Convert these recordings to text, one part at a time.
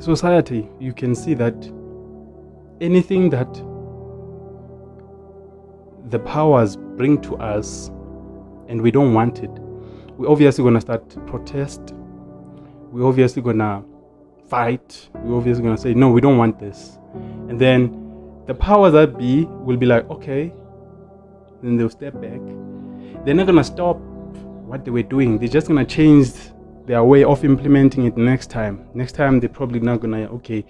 society, you can see that anything that the powers bring to us and we don't want it, we're obviously going to start to protest. We're obviously going to fight. We're obviously going to say, no, we don't want this. And then the powers that be will be like, okay. Then they'll step back. They're not going to stop what they were doing. They're just going to change their way of implementing it next time. Next time, they're probably not going to, okay,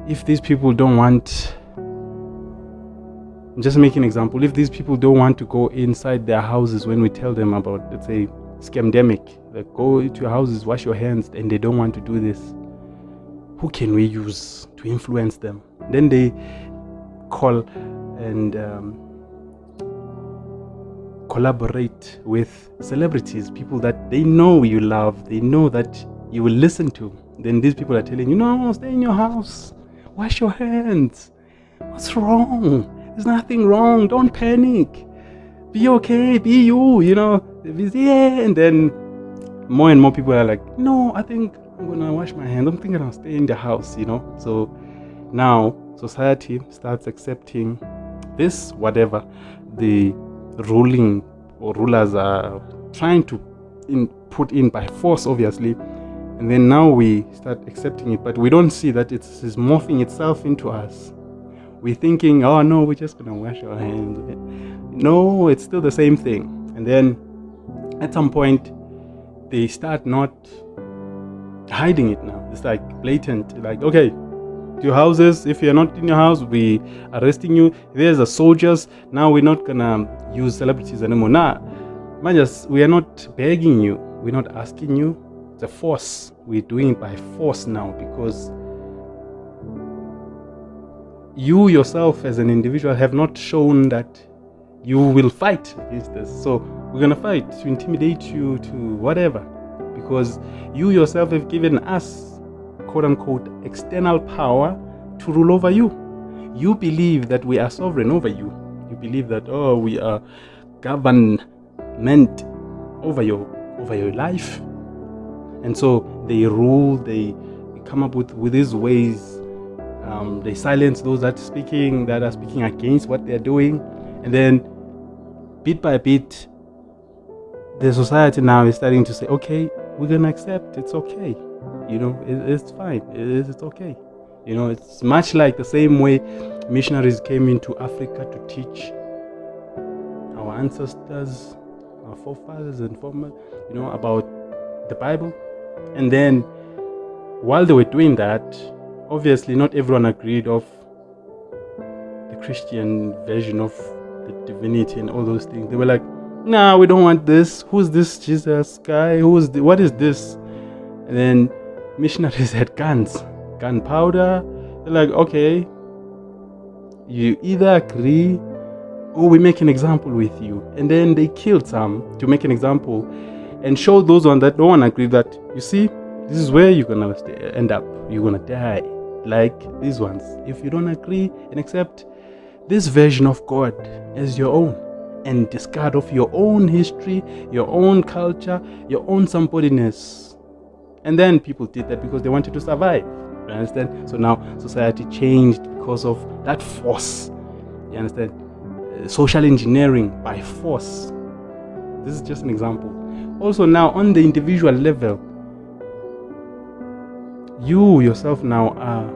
if these people don't want, I'm just making an example, if these people don't want to go inside their houses when we tell them about, let's say, scamdemic, like go to your houses, wash your hands, and they don't want to do this, who can we use to influence them? Then they call and collaborate with celebrities, people that they know you love, they know that you will listen to. Then these people are telling you, no, stay in your house, wash your hands. What's wrong? There's nothing wrong. Don't panic. Be okay. Be you. Yeah. And then more and more people are like, no, I think I'm gonna wash my hands. I'm thinking I'll stay in the house. So now society starts accepting this, whatever the ruling or rulers are trying to put in by force, obviously. And then now we start accepting it, but we don't see that it's morphing itself into us. We're thinking, oh no, we're just gonna wash our hands. No, it's still the same thing. And then at some point they start not hiding it now. It's like blatant, like, okay, to your houses, if you're not in your house, we arresting you. There's the soldiers. Now we're not gonna use celebrities anymore. Nah, we are not begging you, we're not asking you. It's a force. We're doing it by force now, because you yourself as an individual have not shown that you will fight against this. So we're going to fight to intimidate you, to whatever, because you yourself have given us, quote unquote, external power to rule over you. You believe that we are sovereign over you. You believe that, we are government over your life. And so they rule, they come up with these ways. They silence those that are speaking against what they're doing. And then bit by bit, the society now is starting to say, okay, we're going to accept, it's okay. It's fine, it's okay. It's much like the same way missionaries came into Africa to teach our ancestors, our forefathers and former, about the Bible. And then while they were doing that, obviously not everyone agreed of the Christian version of the divinity and all those things. They were like, nah, we don't want this. Who's this Jesus guy? What is this? And then missionaries had gunpowder. They're like, okay, you either agree or we make an example with you. And then they killed some to make an example and show those ones that don't agree that, you see, this is where you're going to end up. You're going to die like these ones. If you don't agree and accept this version of God as your own and discard of your own history, your own culture, your own somebodyness. And then people did that because they wanted to survive. You understand? So now society changed because of that force. You understand? Social engineering by force. This is just an example. Also now on the individual level, you yourself now are,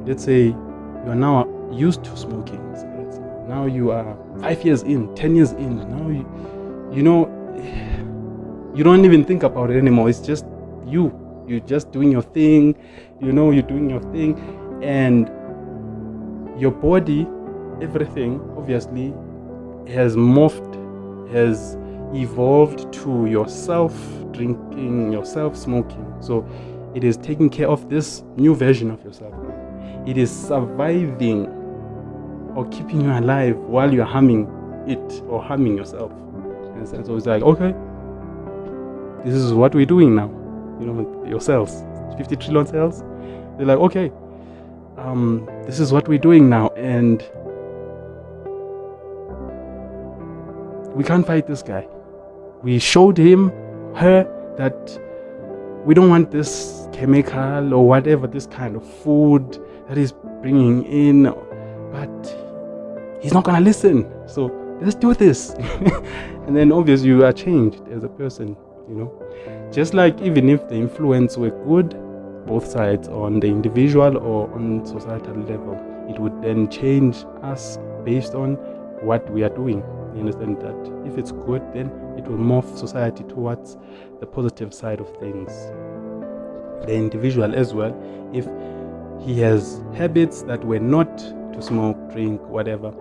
let's say, you are now used to smoking cigarettes. Now you are 5 years in, 10 years in. Now you don't even think about it anymore. It's just you. You're just doing your thing. You're doing your thing, and your body, everything, obviously, has morphed, has evolved to yourself drinking, yourself smoking. So it is taking care of this new version of yourself. It is surviving or keeping you alive while you're harming it or harming yourself. And so it's like, okay, this is what we're doing now. Your cells, 50 trillion cells. They're like, okay, this is what we're doing now. And we can't fight this guy. We showed her that we don't want this chemical or whatever, this kind of food that he's bringing in, but he's not gonna listen. So let's do this. And then obviously you are changed as a person, just like even if the influence were good, both sides, on the individual or on societal level, it would then change us based on what we are doing. You understand that if it's good, then it will morph society towards the positive side of things. The individual as well, if he has habits that were not to smoke, drink, whatever,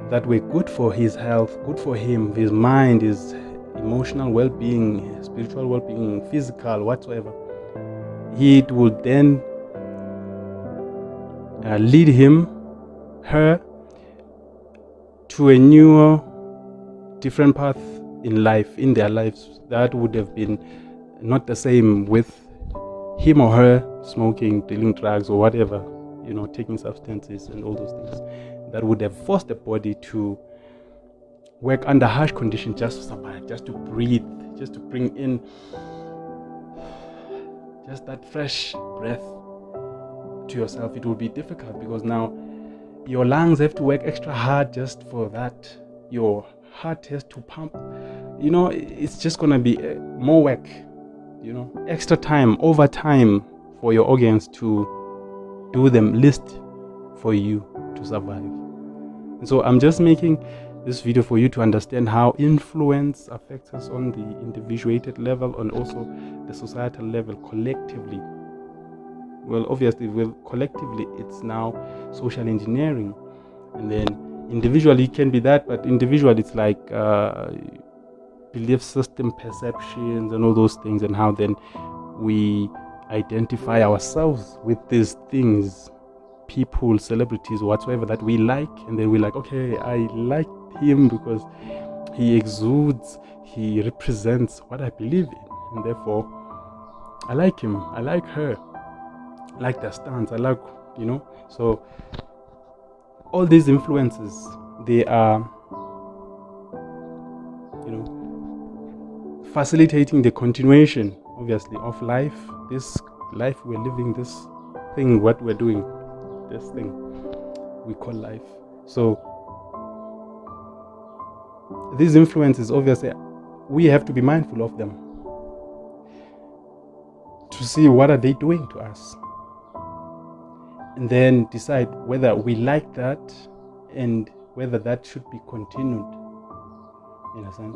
that were good for his health, good for him, his mind, his emotional well-being, spiritual well-being, physical, whatsoever, it will then lead him, her, to a newer, different path in life, in their lives, that would have been not the same with him or her smoking, dealing drugs or whatever, taking substances and all those things. That would have forced the body to work under harsh conditions just to survive, just to breathe, just to bring in just that fresh breath to yourself. It will be difficult because now your lungs have to work extra hard just for that. Your heart has to pump. It's just going to be more work, extra time, overtime for your organs to do them list for you to survive. And so I'm just making this video for you to understand how influence affects us on the individuated level and also the societal level collectively. Well, obviously, collectively, it's now social engineering. And then individually it can be that, but individually it's like belief system, perceptions, and all those things, and how then we identify ourselves with these things, people, celebrities, whatsoever that we like, and then we're like, okay, I like him because he exudes, he represents what I believe in, and therefore I like him, I like her, I like their stance, I like, so all these influences, they are, facilitating the continuation, obviously, of life, this life we're living, this thing, what we're doing, this thing we call life. So these influences, obviously, we have to be mindful of them to see what are they doing to us, and then decide whether we like that and whether that should be continued. You understand?